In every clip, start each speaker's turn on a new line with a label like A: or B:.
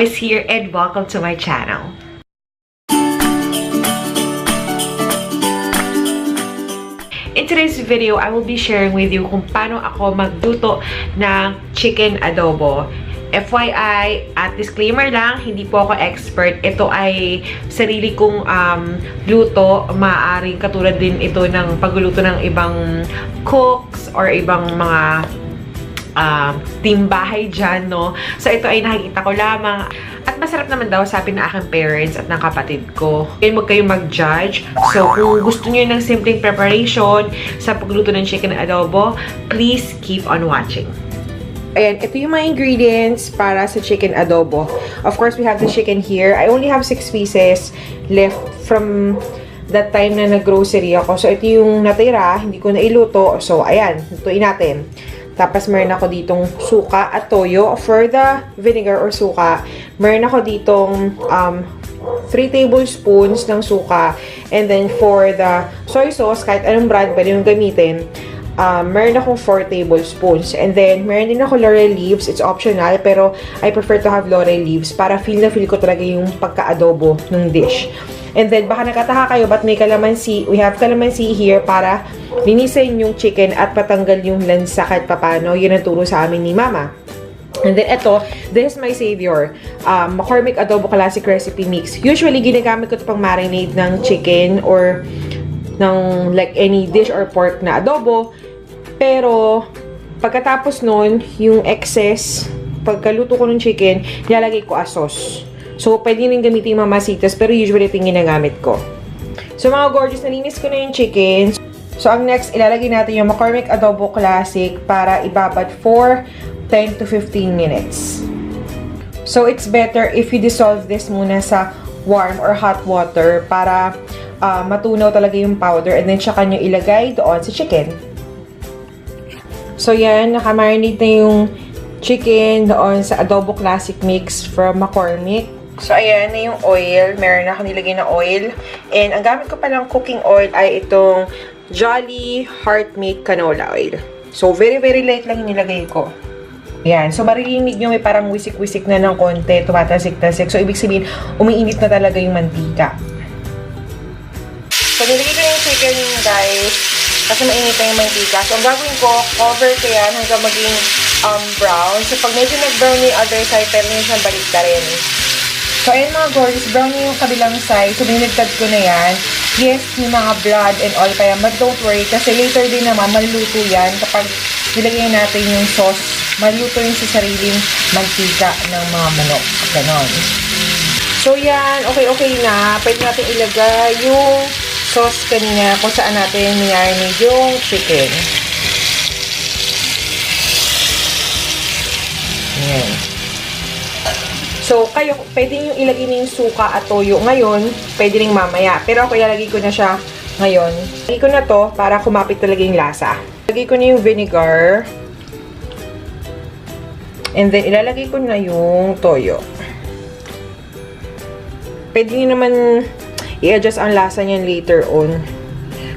A: Lois here and welcome to my channel. In today's video, I will be sharing with you kung paano ako magluto ng chicken adobo. FYI, at disclaimer lang, hindi po ako expert. Ito ay sarili kong luto. Maaaring katulad din ito ng pagluluto ng ibang cooks or ibang mga timbahay dyan, no? So, ito ay nakikita ko lamang. At masarap naman daw, sabi ng aking parents at ng kapatid ko. Huwag kayong mag-judge. So, kung gusto niyo ng simpleng preparation sa pagluto ng chicken adobo, please keep on watching. Ayan, ito yung mga ingredients para sa chicken adobo. Of course, we have the chicken here. I only have 6 pieces left from that time na nag-grocery ako. So, ito yung natira. Hindi ko na iluto. So, ayan, lutuin natin. Tapos, meron ako ditong suka at toyo. For the vinegar or suka, meron ako ditong 3 tablespoons ng suka. And then, for the soy sauce, kahit anong brand, pwede yung gamitin. Meron akong 4 tablespoons. And then, meron din ako laurel leaves. It's optional, pero I prefer to have laurel leaves para feel na feel ko talaga yung pagka-adobo ng dish. And then, baka nakataka kayo, ba't may kalamansi? We have kalamansi here para linisin yung chicken at patanggal yung lansa kahit papano. Yun ang turo sa amin ni Mama. And then, ito, this is my savior. Cormick Adobo Classic Recipe Mix. Usually, ginagamit ko ito pang marinade ng chicken or ng like any dish or pork na adobo. Pero, pagkatapos nun, yung excess, pagkaluto ko ng chicken, nilalagay ko as sauce. So, pwede rin gamitin yung mamasitas, pero usually ito yung ginagamit ko. So, mga gorgeous, nalinis ko na yung chicken. So, ang next, ilalagay natin yung Cormick Adobo Classic para ibabad for 10 to 15 minutes. So, it's better if you dissolve this muna sa warm or hot water para matunaw talaga yung powder and then tsaka nyo ilagay doon sa chicken. So, yan. Nakamarinate na yung chicken doon sa Adobo Classic Mix from McCormick. So, ayan na yung oil. Meron na ako nilagay na oil. And ang gamit ko palang cooking oil ay itong Jolly Heart Meat Canola Oil. So, very, very light lang yung nilagay ko. Ayan. So, maririnig nyo may parang wisik-wisik na ng konti. Tumatasik-tasik. So, ibig sabihin, umiinit na talaga yung mantika. So, nilagay ko na yung chicken, guys. Kasi mainit na yung mantika. So, ang gagawin ko, cover ko yan hanggang maging brown. So, pag medyo nag-brown yung other side, pero yun siyang balik na rin. So, ayun mga gorgeous, brown yung kabilang side. So, binigtad ko na yan. Yes, yung mga blood and all pa yan. But don't worry, kasi later din naman, maluluto yan. Kapag nilagay natin yung sauce, maluluto yung sa sariling mantika ng mga manok. Ganon. So, yan. Okay na. Pwede natin ilagay yung sauce kanina kung saan natin niyarinid yung chicken. Ayan. So, kayo, pwede nyo ilagay na yung suka at toyo ngayon, pwede rin mamaya. Pero ako ilalagay ko na siya ngayon. Ilagay ko na to para kumapit talaga yung lasa. Ilagay ko na yung vinegar. And then, ilalagay ko na yung toyo. Pwede nyo naman i-adjust ang lasa niyan later on.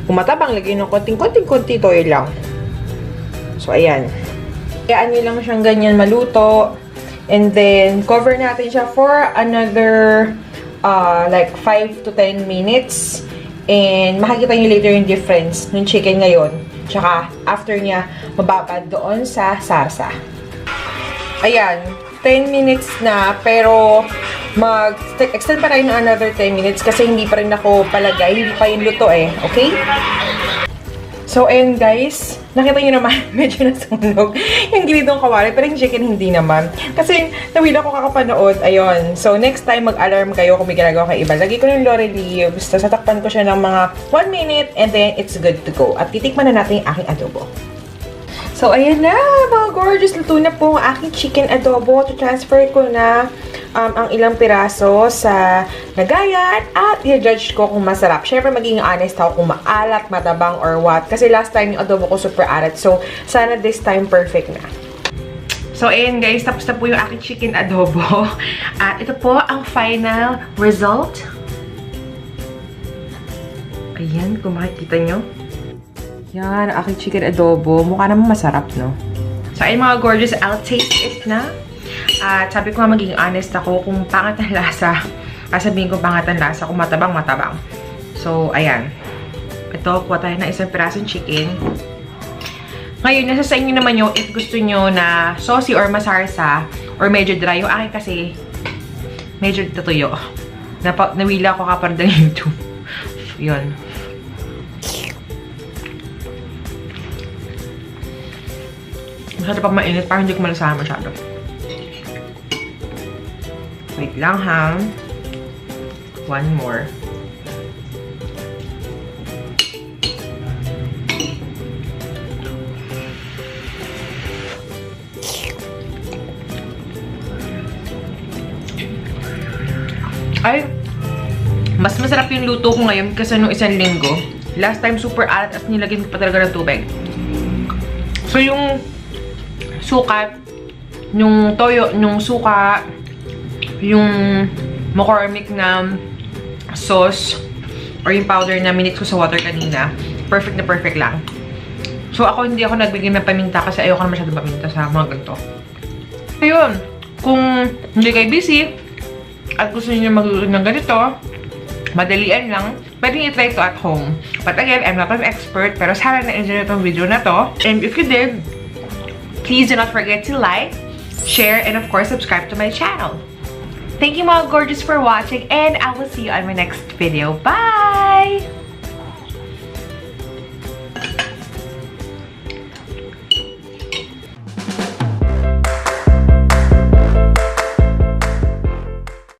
A: Kung matabang, lagay ng konting-konti toyo lang. So, ayan. Kayaan nyo lang siyang ganyan maluto. And then, cover natin siya for another like 5 to 10 minutes. And makikita nyo later yung difference ng chicken ngayon. Tsaka, after niya, mababad doon sa sarsa. Ayan. 10 minutes na, pero mag-extend pa rin ng another 10 minutes kasi hindi pa rin ako palagay. Hindi pa yung luto eh. Okay? So, ayan guys, nakita nyo naman, medyo nasunog yung gilidong kawali, pero yung chicken hindi naman. Kasi, nawila ko kakapanood, ayun. So, next time, mag-alarm kayo kung may ginagawa kayo iba. Lagi ko ng laurel leaves, tatakpan ko siya ng mga 1 minute, and then, it's good to go. At titikman na natin yung aking adobo. So, ayan na, mga gorgeous. Luto na po ang aking chicken adobo. To-transfer ko na ang ilang piraso sa lagayan at i-judge ko kung masarap. Siyempre, maging honest ako kung maalat, matabang, or what. Kasi last time yung adobo ko super alat. So, sana this time perfect na. So, ayan guys, tapos na po yung aking chicken adobo. At ito po ang final result. Ayan, kung makikita nyo. Yan, aking chicken adobo. Mukha naman masarap, no? So, ayun mga gorgeous, I'll taste it na. At sabi ko nga maging honest ako kung pangit ang lasa. Sabihin ko pangit ang lasa kung matabang. So, ayan. Ito, kuha tayo ng isang pirasong chicken. Ngayon, nasa sa inyo naman yung if gusto nyo na saucy or masarsa or medyo dry. Yung akin kasi medyo tatuyo. Nawila ko kapag ng YouTube. Yun. Masyado pang mainit. Parang hindi ko malasahan masyado. Wait lang ha. One more. Ay, mas masarap yung luto ko ngayon kasi nung isang linggo. Last time, super alat at nilagyan ko pa talaga ng tubig. So, yung suka, yung toyo, yung suka, yung McCormick na sauce, or yung powder na minix ko sa water kanina, perfect na perfect lang. So, hindi ako nagbigay ng paminta kasi ayoko na masyadong paminta sa mga ganito. Ayun, kung hindi kayo busy, at gusto niyo magluto ng ganito, madalian lang, pwedeng i-try to at home. But again, I'm not an expert, pero sana na-enjoy na itong video na to. And if you did, please do not forget to like, share, and of course, subscribe to my channel. Thank you mga gorgeous for watching, and I will see you on my next video. Bye!